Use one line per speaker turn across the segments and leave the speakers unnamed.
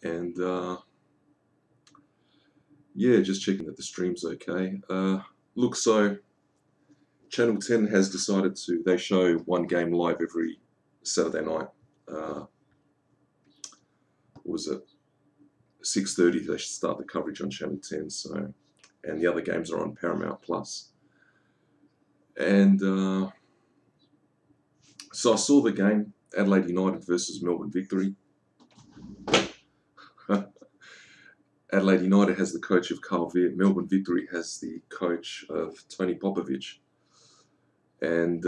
And yeah, just checking that the stream's okay. Look, so Channel 10 has decided they show one game live every Saturday night. Was it 6:30? They should start the coverage on Channel 10. So, and the other games are on Paramount Plus. And so I saw the game, Adelaide United versus Melbourne Victory. Adelaide United has the coach of Carl Veer. Melbourne Victory has the coach of Tony Popovich. And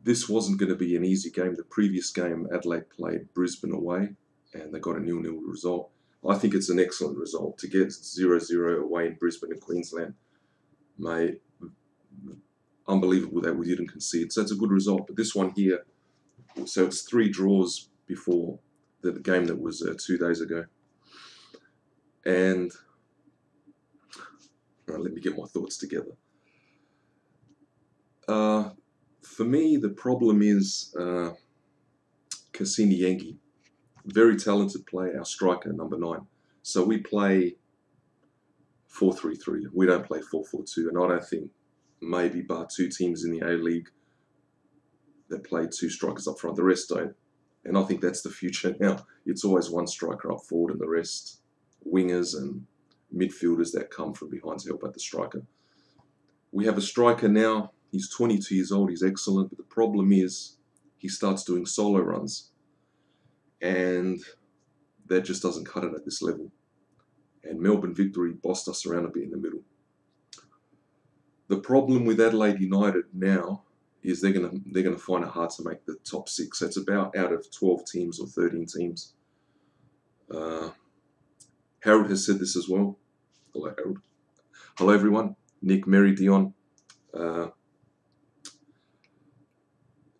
this wasn't going to be an easy game. The previous game, Adelaide played Brisbane away, and they got a 0-0 result. I think it's an excellent result. To get 0-0 away in Brisbane and Queensland, mate, unbelievable that we didn't concede. So it's a good result. But this one here, so it's 3 draws before the game that was 2 days ago. And let me get my thoughts together. For me, the problem is Cassini Yengi, very talented player, our striker, number 9. So we play 4-3-3. We don't play 4-4-2, and I don't think maybe bar 2 teams in the A-League that play 2 strikers up front. The rest don't. And I think that's the future now. It's always one striker up forward and the rest wingers and midfielders that come from behind to help out the striker. We have a striker now. He's 22 years old. He's excellent. But the problem is he starts doing solo runs. And that just doesn't cut it at this level. And Melbourne Victory bossed us around a bit in the middle. The problem with Adelaide United now is they're gonna find it hard to make the top 6. So it's about out of 12 teams or 13 teams. Harold has said this as well. Hello, Harold. Hello, everyone. Nick, Mary, Dion,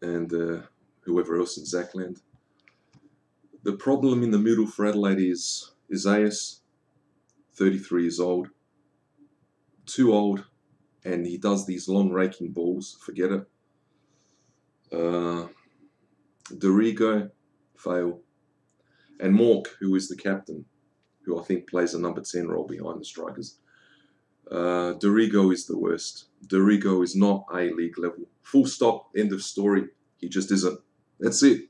and whoever else in Zachland. The problem in the middle for Adelaide is Isaias, 33 years old, too old, and he does these long raking balls. Forget it. Dorigo, fail. And Mork, who is the captain, who I think plays a number 10 role behind the strikers. Dorigo is the worst. Dorigo is not A-League level. Full stop, end of story. He just isn't. That's it.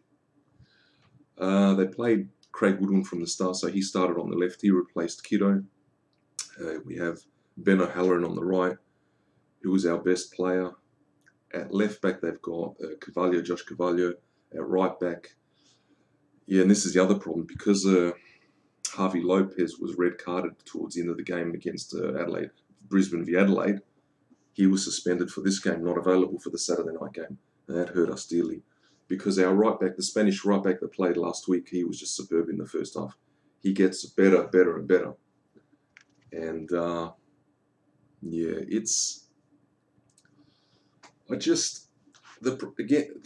They played Craig Woodward from the start, so he started on the left. He replaced Kiddo. We have Ben O'Halloran on the right, who is our best player. At left back, they've got Josh Carvalho. At right back, yeah, and this is the other problem, because Harvey Lopez was red carded towards the end of the game against Adelaide, Brisbane v Adelaide. He was suspended for this game, not available for the Saturday night game. And that hurt us dearly, because our right back, the Spanish right back that played last week, he was just superb in the first half. He gets better, better, and better. And yeah,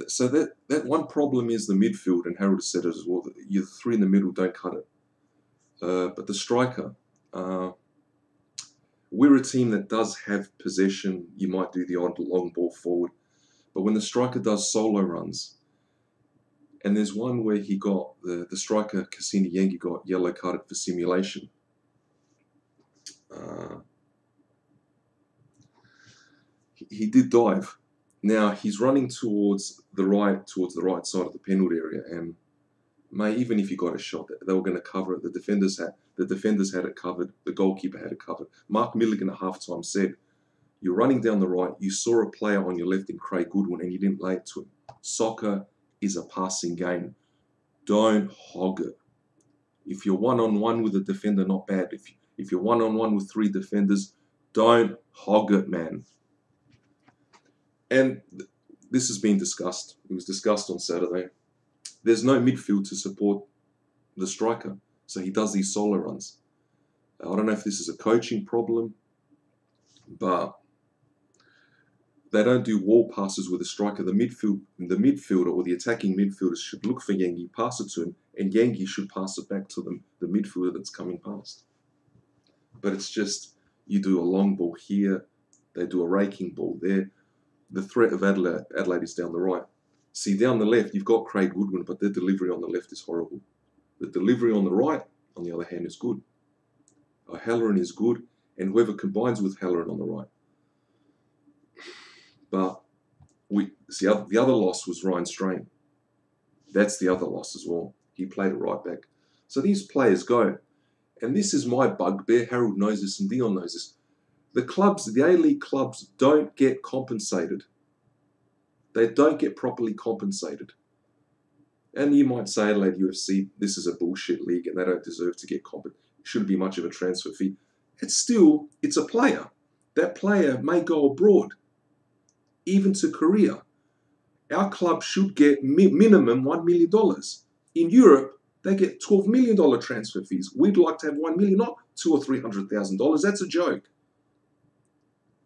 so that one problem is the midfield, and Harold said it as well, that you 3 in the middle don't cut it. But the striker, we're a team that does have possession. You might do the odd long ball forward, but when the striker does solo runs, and there's one where he got, the striker, Cassini Yengi, got yellow carded for simulation. He did dive. Now he's running towards the right side of the penalty area, and even if he got a shot, they were going to cover it. The defenders had it covered. The goalkeeper had it covered. Mark Milligan at halftime said, "You're running down the right. You saw a player on your left in Craig Goodwin, and you didn't lay it to him. Soccer is a passing game. Don't hog it. If you're one-on-one with a defender, not bad. If you're one-on-one with 3 defenders, don't hog it, man." And this has been discussed. It was discussed on Saturday. There's no midfield to support the striker, so he does these solo runs. I don't know if this is a coaching problem, but they don't do wall passes with a striker. The midfielder or the attacking midfielders should look for Yengi, pass it to him, and Yengi should pass it back to the midfielder that's coming past. But it's just, you do a long ball here, they do a raking ball there. The threat of Adelaide is down the right. See, down the left, you've got Craig Goodwin, but their delivery on the left is horrible. The delivery on the right, on the other hand, is good. Halloran is good, and whoever combines with Halloran on the right. But the other loss was Ryan Strain. That's the other loss as well. He played a right back. So these players go. And this is my bugbear. Harold knows this and Dion knows this. The clubs, the A-League clubs, don't get compensated. They don't get properly compensated. And you might say, Adelaide UFC, this is a bullshit league and they don't deserve to get compensated. It shouldn't be much of a transfer fee. It's a player. That player may go abroad, even to Korea. Our club should get minimum $1 million. In Europe, they get $12 million transfer fees. We'd like to have $1 million, not $200,000 or $300,000. That's a joke.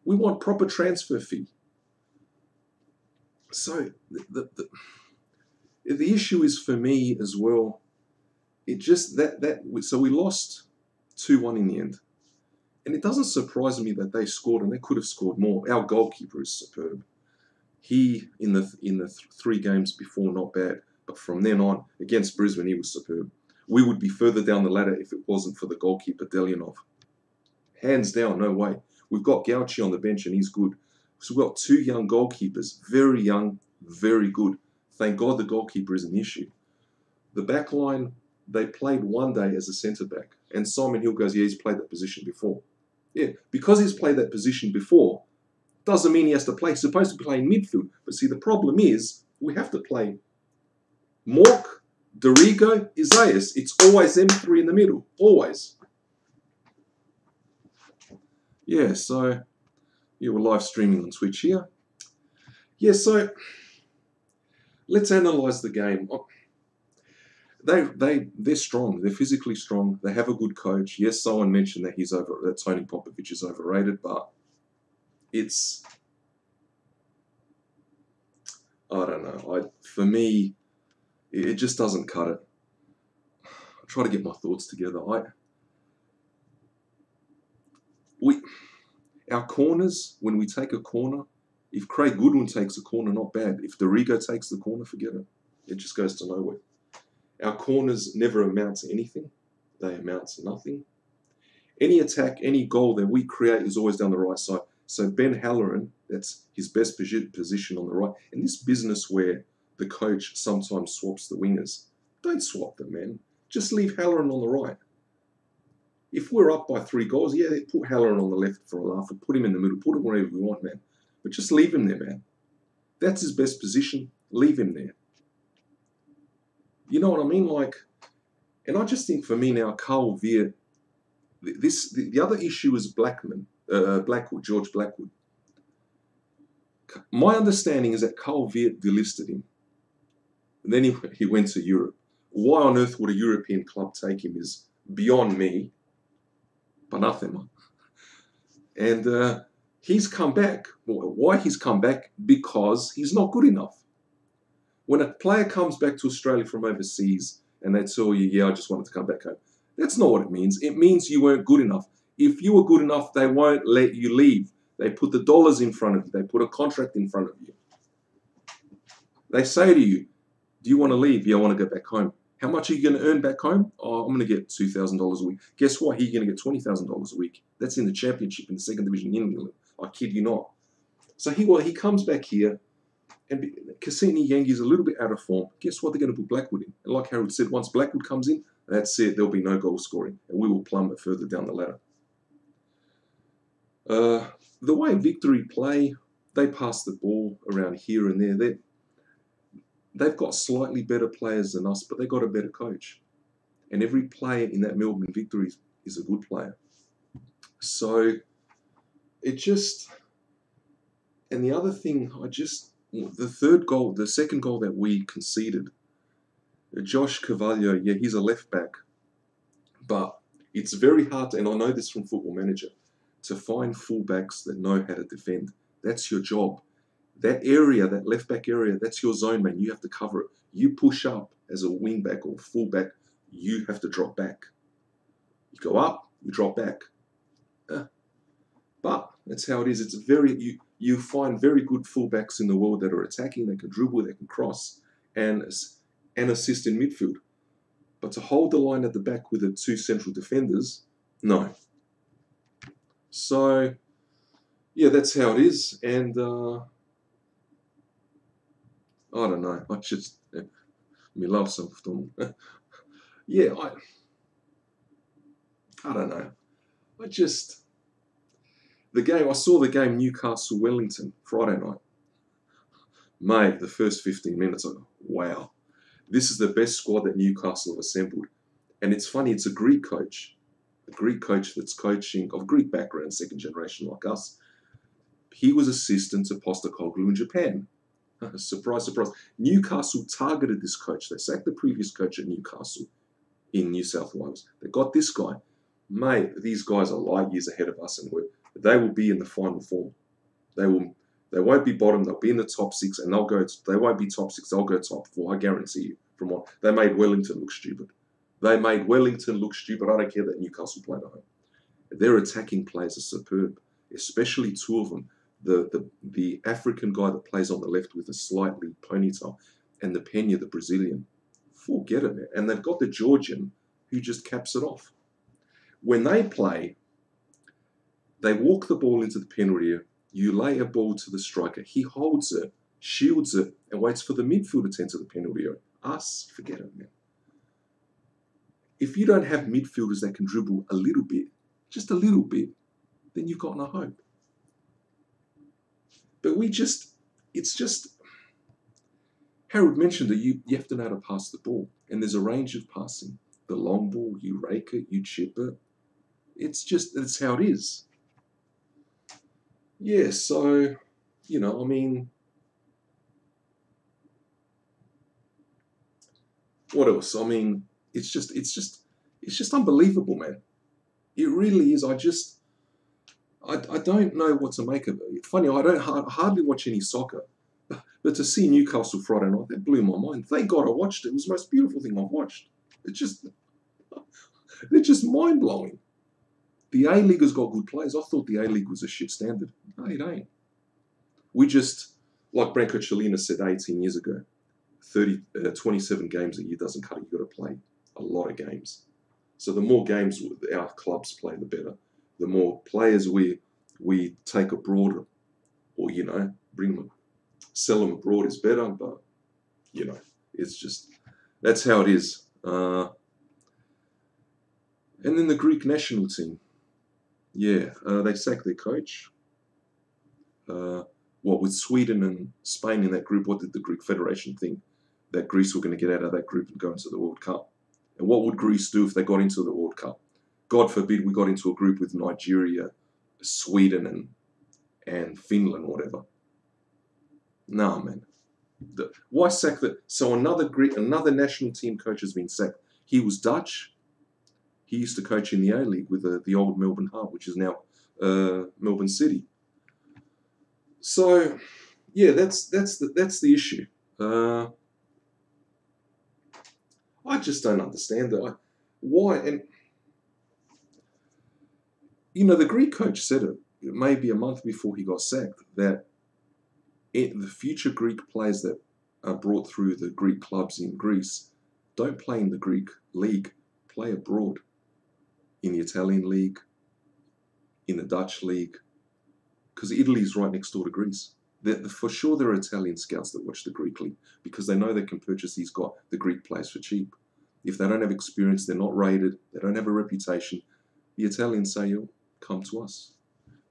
We want proper transfer fee. So the issue is for me as well. It just so we lost 2-1 in the end, and it doesn't surprise me that they scored, and they could have scored more. Our goalkeeper is superb. He in the 3 games before, not bad, but from then on against Brisbane, he was superb. We would be further down the ladder if it wasn't for the goalkeeper Delianov. Hands down, no way. We've got Gauchi on the bench and he's good. So we've got 2 young goalkeepers, very young, very good. Thank God the goalkeeper is an issue. The back line, they played one day as a centre-back. And Simon Hill goes, yeah, he's played that position before. Yeah, because he's played that position before, doesn't mean he has to play. He's supposed to play in midfield. But see, the problem is, we have to play Mork, Dorigo, Isaias. It's always them 3 in the middle. Always. Yeah, so yeah, we're live streaming on Twitch here. Yeah, so let's analyse the game. They're strong. They're physically strong. They have a good coach. Yes, someone mentioned that that Tony Popovic is overrated, but I don't know. For me, it just doesn't cut it. I try to get my thoughts together. Our corners, when we take a corner, if Craig Goodwin takes a corner, not bad. If Dorigo takes the corner, forget it. It just goes to nowhere. Our corners never amount to anything. They amount to nothing. Any attack, any goal that we create is always down the right side. So Ben Halloran, that's his best position on the right. In this business where the coach sometimes swaps the wingers, don't swap them, man. Just leave Halloran on the right. If we're up by 3 goals, yeah, put Halloran on the left for a laugh, or put him in the middle, put him wherever we want, man. But just leave him there, man. That's his best position. Leave him there. You know what I mean? And I just think for me now, Carl Veer, the other issue is George Blackwood. My understanding is that Carl Veer delisted him. And then he went to Europe. Why on earth would a European club take him is beyond me. Anathema. And he's come back. Why he's come back? Because he's not good enough. When a player comes back to Australia from overseas and they tell you, yeah, I just wanted to come back home, that's not what it means. It means you weren't good enough. If you were good enough, they won't let you leave. They put the dollars in front of you. They put a contract in front of you. They say to you, do you want to leave? Yeah, I want to go back home. How much are you going to earn back home? Oh, I'm going to get $2,000 a week. Guess what? You're going to get $20,000 a week. That's in the championship in the 2nd division in England. I kid you not. So he comes back here, and Cassini Yengi's a little bit out of form. Guess what? They're going to put Blackwood in. And like Harold said, once Blackwood comes in, that's it. There'll be no goal scoring, and we will plummet further down the ladder. The way Victory play, they pass the ball around here and there. They've got slightly better players than us, but they've got a better coach. And every player in that Melbourne Victory is a good player. So it just... And the other thing, the second goal that we conceded, Josh Carvalho, yeah, he's a left back. But it's very hard, and I know this from Football Manager, to find fullbacks that know how to defend. That's your job. That area, that left back area, that's your zone, man. You have to cover it. You push up as a wing back or fullback, you have to drop back. You go up, you drop back. But that's how it is. It's You find very good fullbacks in the world that are attacking, they can dribble, they can cross, and assist in midfield. But to hold the line at the back with the two central defenders, no. So, yeah, that's how it is. And I don't know. I just, me love something. Yeah, I don't know. I saw the game Newcastle Wellington Friday night. Mate, the first 15 minutes, I go, wow, this is the best squad that Newcastle have assembled. And it's funny, it's a Greek coach that's coaching, of Greek background, second generation like us. He was assistant to Postecoglou in Japan. Surprise, surprise. Newcastle targeted this coach. They sacked the previous coach at Newcastle in New South Wales. They got this guy. Mate, these guys are light years ahead of us, and they will be in the final four. They won't be bottom. They'll be in the top six, and they won't be top six. They'll go top four. I guarantee you. From what they made Wellington look stupid. I don't care that Newcastle played at home. Their attacking players are superb, especially two of them. The African guy that plays on the left with a slightly ponytail, and the Pena, the Brazilian. Forget it, man. And they've got the Georgian who just caps it off. When they play, they walk the ball into the penalty area. You lay a ball to the striker. He holds it, shields it, and waits for the midfielder to enter the penalty area. Us, forget it, man. If you don't have midfielders that can dribble a little bit, just a little bit, then you've got no hope. But it's just, Harold mentioned that you have to know how to pass the ball. And there's a range of passing. The long ball, you rake it, you chip it. That's how it is. Yeah, so, I mean, what else? I mean, it's just unbelievable, man. It really is. I don't know what to make of it. Funny, I hardly watch any soccer, but to see Newcastle Friday night, that blew my mind. Thank God I watched it. It was the most beautiful thing I've watched. They're just mind-blowing. The A-League has got good players. I thought the A-League was a shit standard. No, it ain't. We just, like Branko Cellina said 18 years ago, 27 games a year doesn't cut it. You've got to play a lot of games. So the more games our clubs play, the better. The more players we take abroad, or bring them, sell them abroad is better. But it's just that's how it is. And then the Greek national team, they sacked their coach. With Sweden and Spain in that group, what did the Greek Federation think? That Greece were going to get out of that group and go into the World Cup. And what would Greece do if they got into the World Cup? God forbid we got into a group with Nigeria, Sweden, and Finland, whatever. Nah, man. Why sack that? So another national team coach has been sacked. He was Dutch. He used to coach in the A-League with the old Melbourne Heart, which is now Melbourne City. So, yeah, that's the issue. I just don't understand that. Why? And the Greek coach said it maybe a month before he got sacked, that the future Greek players that are brought through the Greek clubs in Greece don't play in the Greek league, play abroad, in the Italian league, in the Dutch league, because Italy's right next door to Greece. For sure there are Italian scouts that watch the Greek league because they know they can purchase the Greek players for cheap. If they don't have experience, they're not rated, they don't have a reputation, the Italians say, come to us.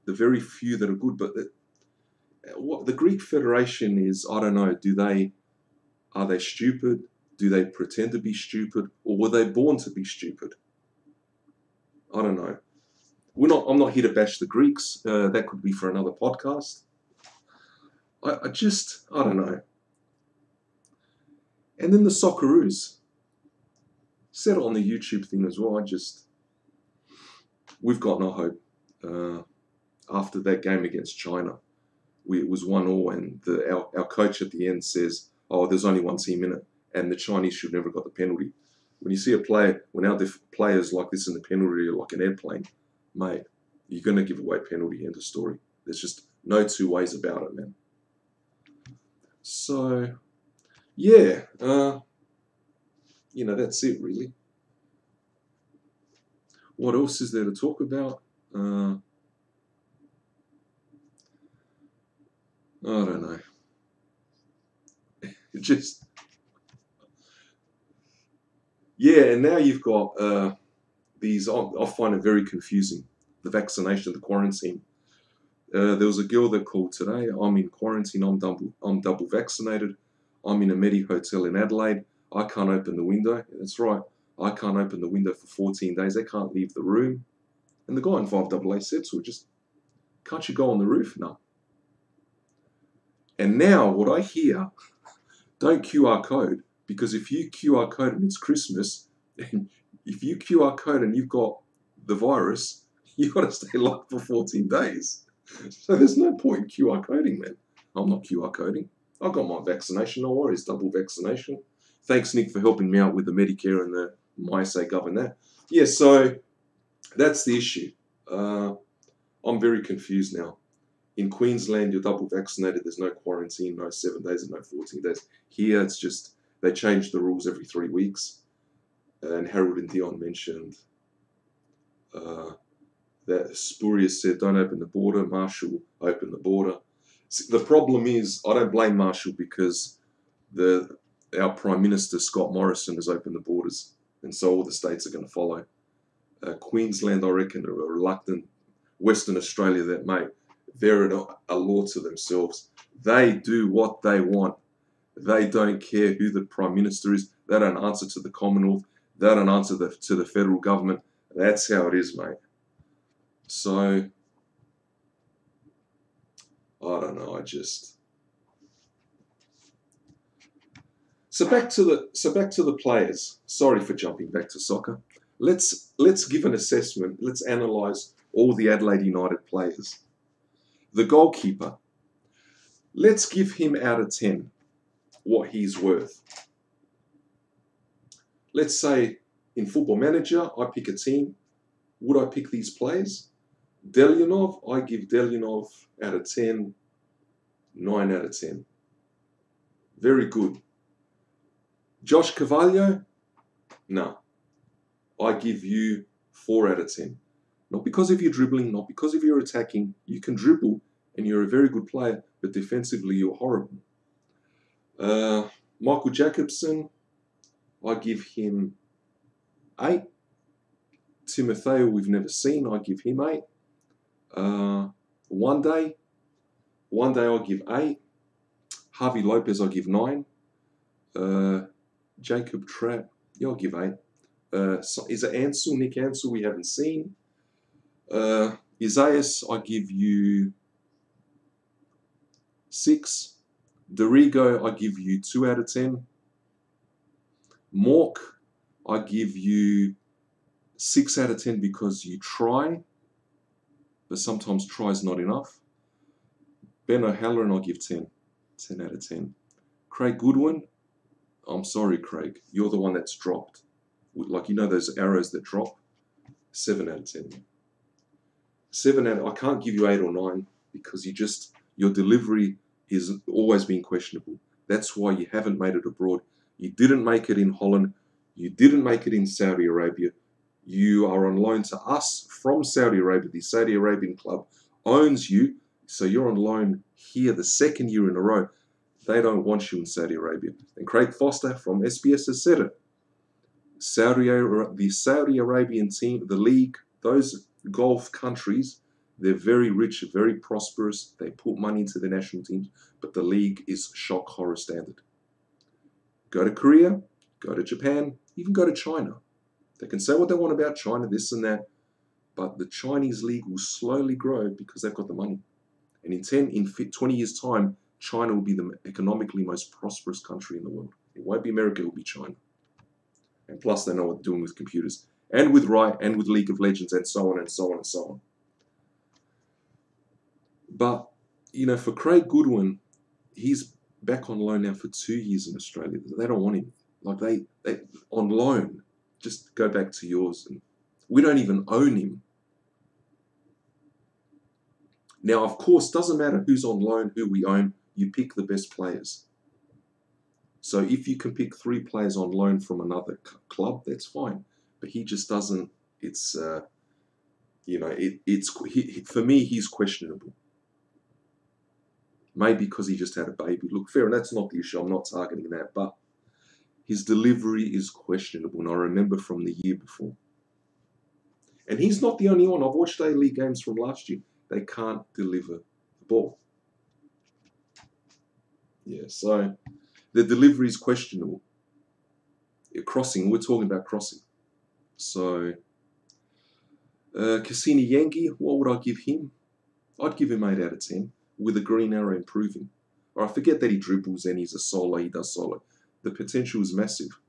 The very few that are good, but what the Greek Federation is, I don't know, are they stupid? Do they pretend to be stupid? Or were they born to be stupid? I don't know. I'm not here to bash the Greeks. That could be for another podcast. I don't know. And then the Socceroos. Said it on the YouTube thing as well. We've got no hope. After that game against China, it was 1-1, and our coach at the end says, there's only one team in it, and the Chinese should never have got the penalty. When you see when our players like this in the penalty are like an airplane, mate, you're going to give away penalty, end of story. There's just No two ways about it, man. So, yeah, that's it, really. What else is there to talk about? I don't know. Just, yeah, and now you've got these, I find it very confusing, the vaccination, the quarantine. There was a girl that called today. I'm in quarantine. I'm double vaccinated. I'm in a Medi hotel in Adelaide. I can't open the window. That's right. I can't open the window for 14 days. They can't leave the room. And the guy in 5AA said, so just, can't you go on the roof? No. And now what I hear, don't QR code, because if you QR code and it's Christmas, and if you QR code and you've got the virus, you've got to stay locked for 14 days. So there's no point in QR coding, man. I'm not QR coding. I got my vaccination, no worries, double vaccination. Thanks, Nick, for helping me out with the Medicare and the MySay governor. Yeah, so that's the issue. I'm very confused now. In Queensland, you're double vaccinated. There's no quarantine, no 7 days and no 14 days. Here, it's just they change the rules every 3 weeks. And Harold and Dion mentioned that Spurious said, don't open the border. Marshall opened the border. See, the problem is, I don't blame Marshall because our Prime Minister, Scott Morrison, has opened the borders. And so all the states are going to follow. Queensland, I reckon, are reluctant. Western Australia, that mate, they're a law to themselves. They do what they want. They don't care who the Prime Minister is. They don't answer to the Commonwealth. They don't answer to the federal government. That's how it is, mate. So, I don't know. So back to the players. Sorry for jumping back to soccer. Let's give an assessment. Let's analyse all the Adelaide United players. The goalkeeper. Let's give him out of 10 what he's worth. Let's say in Football Manager, I pick a team. Would I pick these players? Delyanov, I give Delyanov out of 10, 9 out of 10. Very good. Josh Carvalho, no. I give you 4 out of 10. Not because of your dribbling, not because of your attacking. You can dribble and you're a very good player, but defensively you're horrible. Michael Jacobson, I give him 8. Timotheo, we've never seen, I give him 8. One day I'll give 8. Harvey Lopez, I'll give 9. Jacob Trapp, yeah, I'll give 8. Is it Ansel, Nick Ansel, we haven't seen. Isaias, I give you 6. Dorigo, I give you 2 out of 10. Mork, I give you 6 out of 10 because you try, but sometimes try is not enough. Ben O'Halloran, I'll give 10. 10 out of 10. Craig Goodwin, I'm sorry, Craig. You're the one that's dropped. Like, those arrows that drop? 7 out of 10. 7 out of, I can't give you 8 or 9 because your delivery is always been questionable. That's why you haven't made it abroad. You didn't make it in Holland. You didn't make it in Saudi Arabia. You are on loan to us from Saudi Arabia. The Saudi Arabian club owns you, so you're on loan here the 2nd year in a row. They don't want you in Saudi Arabia. And Craig Foster from SBS has said it. The Saudi Arabian team, the league, those Gulf countries, they're very rich, very prosperous. They put money into the national teams, but the league is shock horror standard. Go to Korea, go to Japan, even go to China. They can say what they want about China, this and that, but the Chinese league will slowly grow because they've got the money. And in 20 years' time, China will be the economically most prosperous country in the world. It won't be America, it will be China. And plus, they know what they're doing with computers, and with Riot, and with League of Legends, and so on, and so on, and so on. But, for Craig Goodwin, he's back on loan now for 2 years in Australia. They don't want him. Like, they on loan, just go back to yours. And we don't even own him. Now, of course, doesn't matter who's on loan, who we own, you pick the best players. So if you can pick 3 players on loan from another club, that's fine. But he just doesn't. It's for me, he's questionable. Maybe because he just had a baby. Look, fair, and that's not the issue. I'm not targeting that, but his delivery is questionable, and I remember from the year before. And he's not the only one. I've watched A-League games from last year. They can't deliver the ball. Yeah, so the delivery is questionable. Crossing, we're talking about crossing. So, Cassini Yankee, what would I give him? I'd give him 8 out of 10 with a green arrow improving. Or I forget that he dribbles and he's a solo, he does solo. The potential is massive.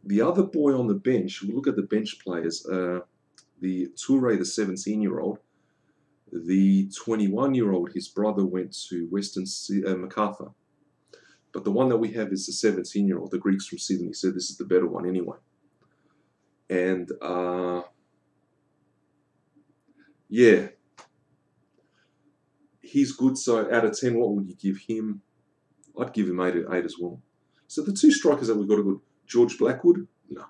The other boy on the bench, we'll look at the bench players. The Toure, the 17-year-old, the 21-year-old, his brother went to Western MacArthur. But the one that we have is the 17-year-old, the Greeks from Sydney. So this is the better one anyway. And yeah, he's good. So out of 10, what would you give him? I'd give him 8 as well. So the 2 strikers that we've got are good. George Blackwood? No.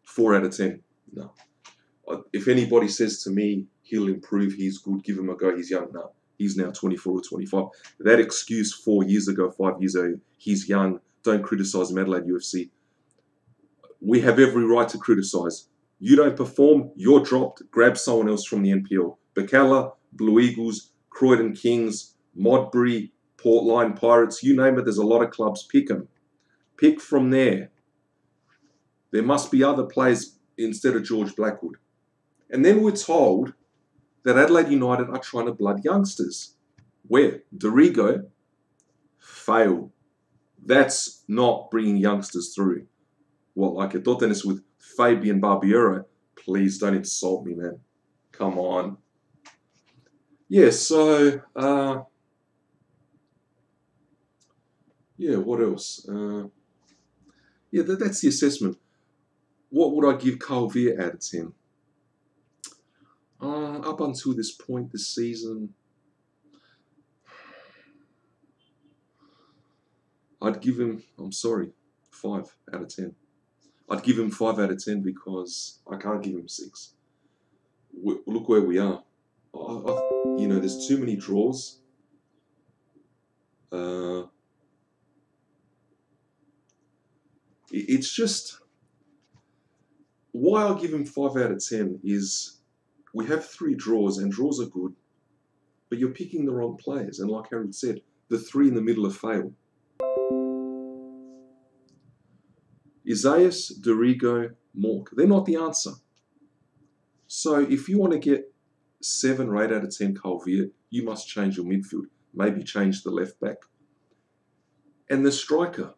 4 out of 10? No. If anybody says to me he'll improve, he's good, give him a go, he's young. No. He's now 24 or 25. That excuse 4 years ago, 5 years ago, he's young, don't criticise him, Adelaide UFC. We have every right to criticise. You don't perform, you're dropped. Grab someone else from the NPL. Bacala, Blue Eagles, Croydon Kings, Modbury, Portline Pirates, you name it, there's a lot of clubs. Pick them. Pick from there. There must be other players instead of George Blackwood. And then we're told that Adelaide United are trying to blood youngsters. Where? Dorigo? Fail. That's not bringing youngsters through. What, like a Dotenis with Fabian Barbiero? Please don't insult me, man. Come on. Yeah, so, yeah, what else? Yeah, that's the assessment. What would I give Carl Veer out of 10? Up until this point this season, I'd give him, 5 out of 10. I'd give him 5 out of 10 because I can't give him 6. Look where we are. There's too many draws. It's just, why I'll give him 5 out of 10 is we have 3 draws, and draws are good, but you're picking the wrong players. And like Harold said, the 3 in the middle have failed. Isaias, Dorigo, Mork, they're not the answer. So if you want to get 7 or 8 out of 10 Carl Veer, you must change your midfield. Maybe change the left back. And the striker.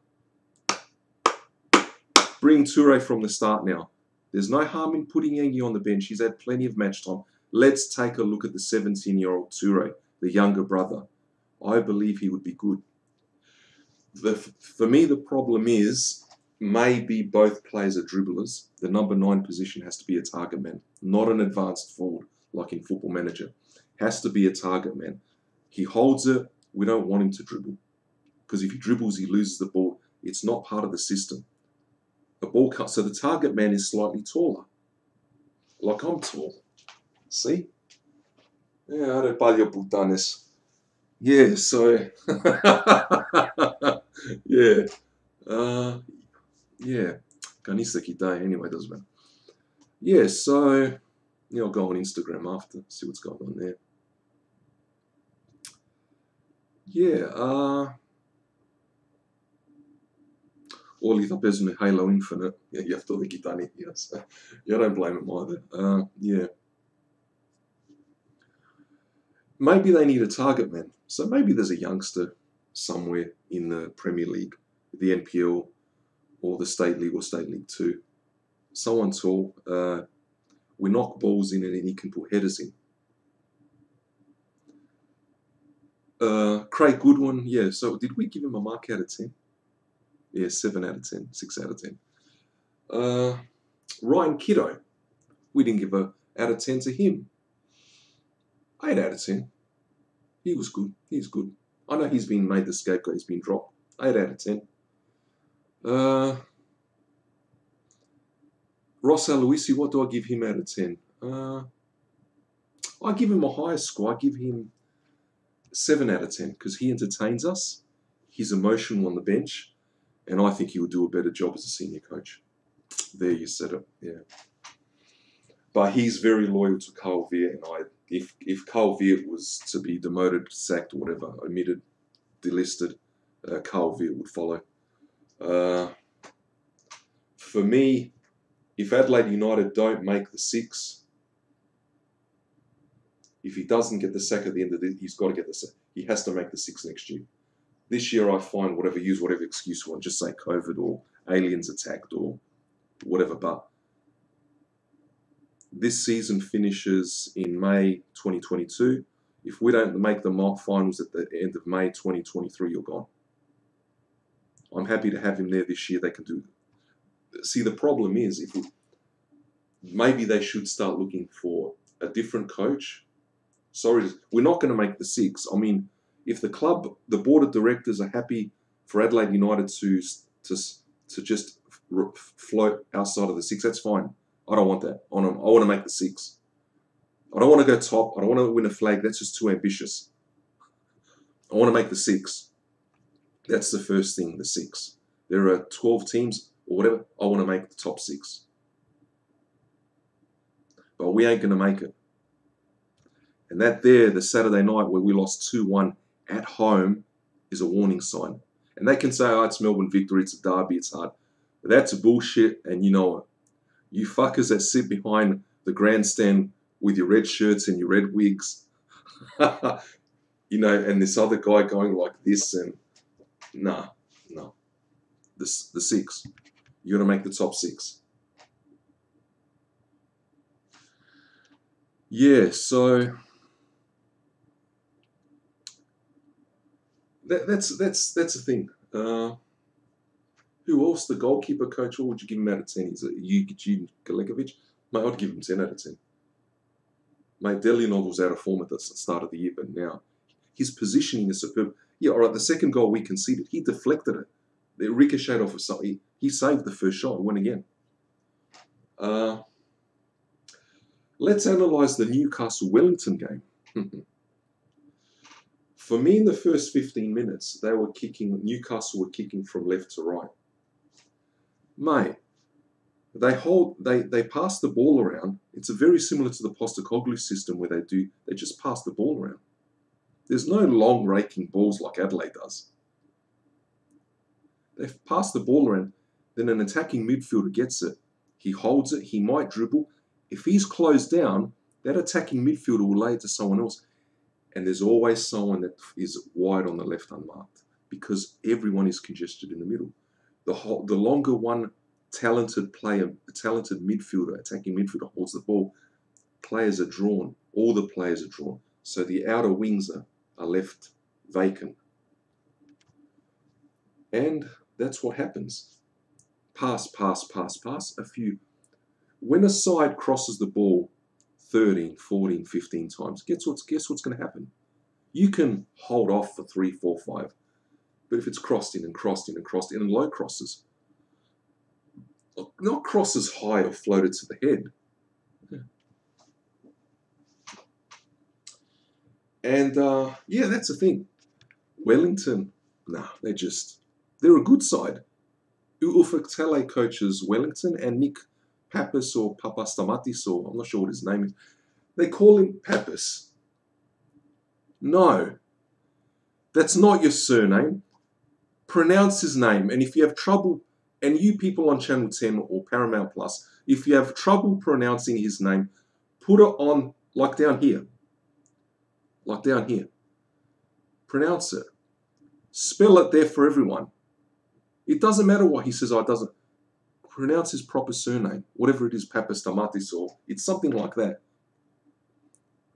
Bring Toure from the start now. There's no harm in putting Yengi on the bench. He's had plenty of match time. Let's take a look at the 17-year-old Toure, the younger brother. I believe he would be good. For me, the problem is maybe both players are dribblers. The number 9 position has to be a target man, not an advanced forward like in Football Manager. Has to be a target man. He holds it. We don't want him to dribble. Because if he dribbles, he loses the ball. It's not part of the system. A ball cut. So the target man is slightly taller. Like I'm tall. See? Yeah, I don't palio putanes. Yeah, so... yeah. Yeah. Kanisa kitai. Anyway, doesn't matter. Yeah, so... Yeah, I'll go on Instagram after. See what's going on there. Yeah, Όλοι θα παίζουν Halo Infinite. Yeah, γι' αυτό δεν κοιτάνε. Yes. Yeah, I don't blame them either. Yeah. Maybe they need a target man. So maybe there's a youngster somewhere in the Premier League, the NPL, or the State League or State League 2. Someone tall. We knock balls in and he can put headers in. Craig Goodwin, yeah. So did we give him a mark out of 10? Yeah, 7 out of 10, 6 out of 10. Ryan Kiddo, we didn't give a out of 10 to him. 8 out of 10. He was good. He's good. I know he's been made the scapegoat. He's been dropped. 8 out of 10. Ross Aloisi, what do I give him out of 10? I give him a higher score. I give him 7 out of 10 because he entertains us. He's emotional on the bench, and I think he would do a better job as a senior coach. There, you said it. Yeah. But he's very loyal to Carl Veer, and if Carl Veer was to be demoted, sacked, or whatever, omitted, delisted, Carl Veer would follow. For me, if Adelaide United don't make the 6, if he doesn't get the sack at the end of it, he's got to get the sack. He has to make the 6 next year. This year, I find use whatever excuse you want, just say COVID or aliens attacked or whatever. But this season finishes in May 2022. If we don't make the finals at the end of May 2023, you're gone. I'm happy to have him there this year. They can do it. See, the problem is, maybe they should start looking for a different coach. Sorry, we're not going to make the 6. I mean, if the board of directors are happy for Adelaide United to just float outside of the 6, that's fine. I don't want that. I want to make the 6. I don't want to go top. I don't want to win a flag. That's just too ambitious. I want to make the 6. That's the first thing, the 6. There are 12 teams or whatever. I want to make the top 6. But we ain't going to make it. And that there, the Saturday night where we lost 2-1 at home, is a warning sign. And they can say, oh, it's Melbourne Victory, it's a derby, it's hard. But that's bullshit, and you know it. You fuckers that sit behind the grandstand with your red shirts and your red wigs, and this other guy going like this, and no. The 6. You're going to make the top 6. Yeah, so that's the thing. Who else? The goalkeeper coach. What would you give him out of 10? Is it Eugene Galekovic? Mate, I'd give him 10 out of 10. Mate, Delianov was out of form at the start of the year, but now his positioning is superb. Yeah, all right, the second goal we conceded, he deflected it. It ricocheted off of something. He saved the first shot and went again. Let's analyse the Newcastle-Wellington game. For me, in the first 15 minutes, Newcastle were kicking from left to right. Mate, they pass the ball around. It's very similar to the Postecoglou system where they just pass the ball around. There's no long raking balls like Adelaide does. They pass the ball around, then an attacking midfielder gets it. He holds it, he might dribble. If he's closed down, that attacking midfielder will lay it to someone else. And there's always someone that is wide on the left unmarked because everyone is congested in the middle. The longer one talented player, a talented midfielder, attacking midfielder holds the ball, players are drawn. All the players are drawn. So the outer wings are left vacant. And that's what happens. Pass, a few. When a side crosses the ball 13, 14, 15 times, guess what's going to happen? You can hold off for 3, 4, 5. But if it's crossed in and crossed in and crossed in and low crosses, not crosses high or floated to the head. Yeah. And yeah, that's the thing. Wellington, they're a good side. Ufuk coaches Wellington, and Nick Pappas or Papastamatis, or I'm not sure what his name is. They call him Pappas. No, that's not your surname. Pronounce his name. And if you have trouble, and you people on Channel 10 or Paramount Plus, if you have trouble pronouncing his name, put it on, like down here. Like down here. Pronounce it. Spell it there for everyone. It doesn't matter what he says, it doesn't. Pronounce his proper surname, whatever it is, Papastamatis, or it's something like that.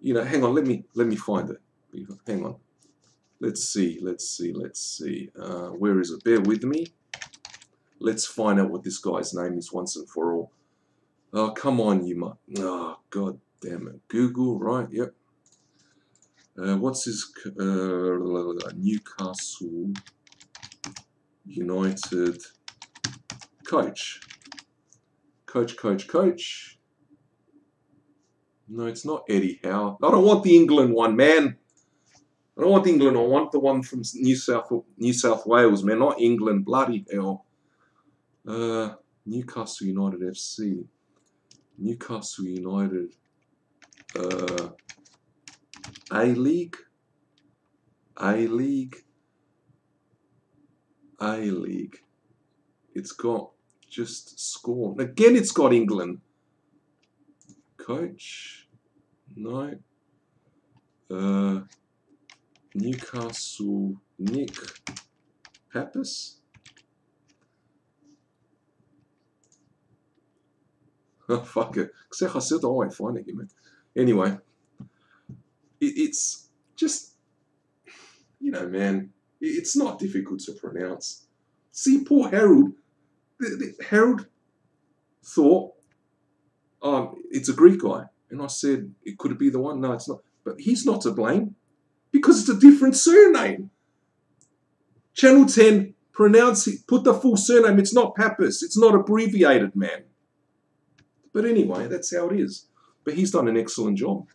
Hang on, let me find it. Hang on. Let's see. Where is it? Bear with me. Let's find out what this guy's name is once and for all. Oh, come on, you mutt. Oh, God damn it. Google, right? Yep. What's his Newcastle United coach? Coach. No, it's not Eddie Howe. I don't want the England one, man. I don't want England. I want the one from New South Wales, man. Not England. Bloody hell. Newcastle United FC. Newcastle United. A-League. It's got just score. Again, it's got England. Coach. No. Newcastle. Nick Pappas. Oh, fuck it. I said I won't find it, man. Anyway. It's just, you know, man, it's not difficult to pronounce. See, poor Harold. Harold thought, it's a Greek guy. And I said, could it be the one? No, it's not. But he's not to blame because it's a different surname. Channel 10, pronounce it, put the full surname. It's not Pappas. It's not abbreviated, man. But anyway, that's how it is. But he's done an excellent job.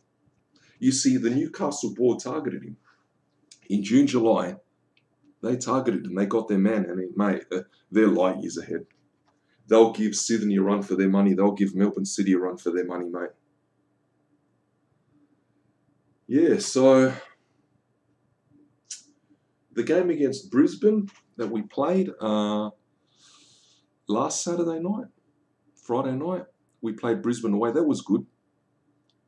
You see, the Newcastle board targeted him. In June, July, they targeted him. They got their man. And, mate, they're light years ahead. They'll give Sydney a run for their money. They'll give Melbourne City a run for their money, mate. Yeah, so the game against Brisbane that we played last Saturday night, Friday night, we played Brisbane away. That was good.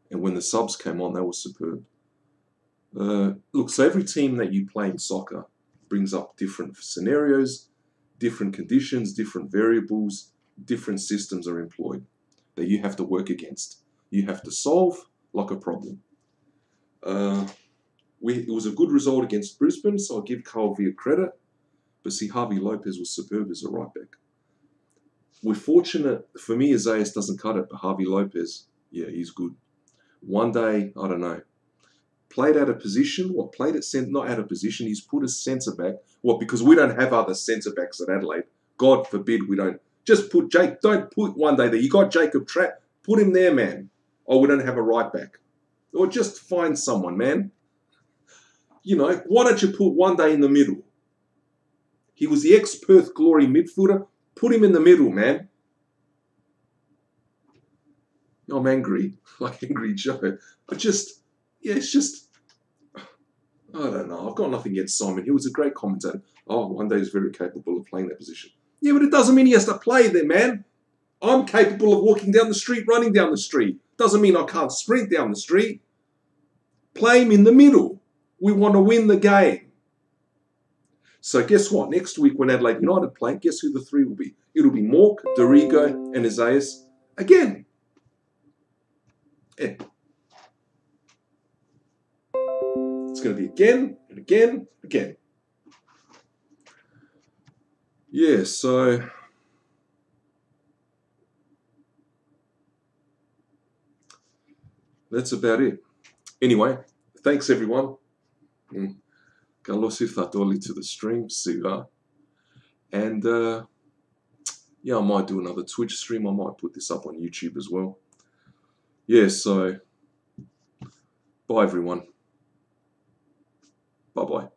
And when the subs came on, they were superb. Look, so every team that you play in soccer brings up different scenarios, different conditions, different variables, different systems are employed that you have to work against. You have to solve like a problem. It was a good result against Brisbane, so I'll give Carl Veer credit. But see, Harvey Lopez was superb as a right back. We're fortunate, for me, Isaias doesn't cut it, but Harvey Lopez, yeah, he's good. One day, I don't know, played out of position. What, played at centre, not out of position. He's put a centre back. What, because we don't have other centre backs at Adelaide. God forbid we don't. Just put Jake, don't put one day there. You got Jacob Trapp, put him there, man. Oh, we don't have a right back. Or just find someone, man. You know, why don't you put one day in the middle? He was the ex-Perth Glory midfielder. Put him in the middle, man. I'm angry, like Angry Joe. But just, yeah, it's just, I don't know. I've got nothing against Simon. He was a great commentator. Oh, one day he's very capable of playing that position. Yeah, but it doesn't mean he has to play there, man. I'm capable of walking down the street, running down the street. Doesn't mean I can't sprint down the street. Play him in the middle. We want to win the game. So guess what? Next week when Adelaide United play, guess who the three will be? It'll be Mork, Dorigo, and Isaias again. Yeah. It's going to be again and again and again. Yeah, so that's about it. Anyway, thanks everyone. Kalos Thatoli to the stream, Siva. And yeah, I might do another Twitch stream. I might put this up on YouTube as well. Yeah, so bye everyone. Bye-bye.